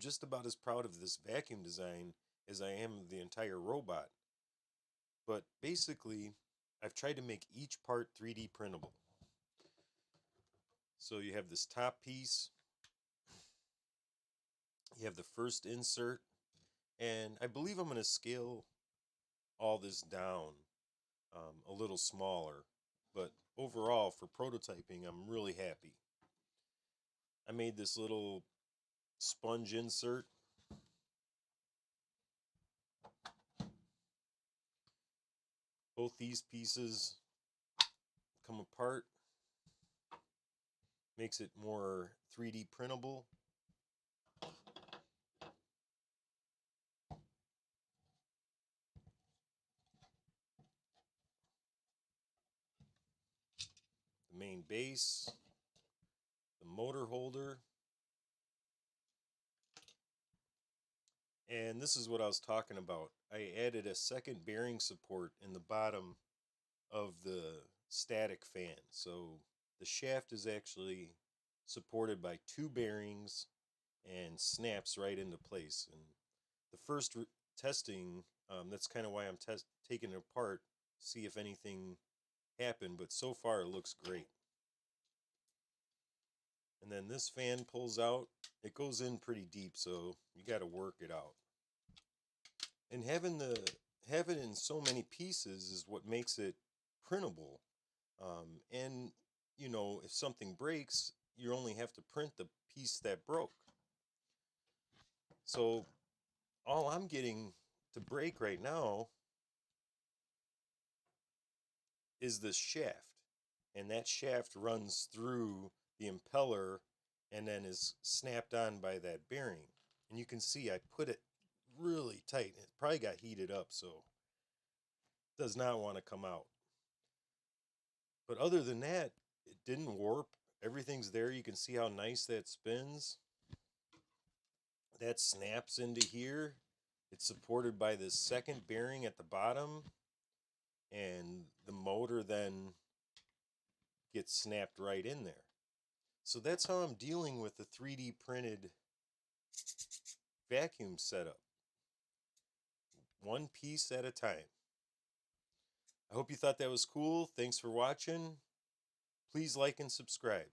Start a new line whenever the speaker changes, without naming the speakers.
just about as proud of this vacuum design as I am of the entire robot. But basically, I've tried to make each part 3D printable. So you have this top piece, you have the first insert, and I believe I'm going to scale all this down a little smaller. But overall, for prototyping, I'm really happy. I made this little sponge insert. Both these pieces come apart, makes it more 3D printable. The main base, the motor holder, and this is what I was talking about. I added a second bearing support in the bottom of the static fan. So the shaft is actually supported by two bearings and snaps right into place. And the first testing, that's kind of why I'm taking it apart, see if anything happened, but so far it looks great. And then this fan pulls out. It goes in pretty deep, so you got to work it out. And have it in so many pieces is what makes it printable. And you know, if something breaks, you only have to print the piece that broke. So all I'm getting to break right now is this shaft, and that shaft runs through the impeller and then is snapped on by that bearing. And you can see I put it really tight. It probably got heated up, so it does not want to come out. But other than that, it didn't warp. Everything's there. You can see how nice that spins. That snaps into here. It's supported by this second bearing at the bottom, and the motor then gets snapped right in there. So that's how I'm dealing with the 3D printed vacuum setup, one piece at a time. I hope you thought that was cool. Thanks for watching. Please like and subscribe.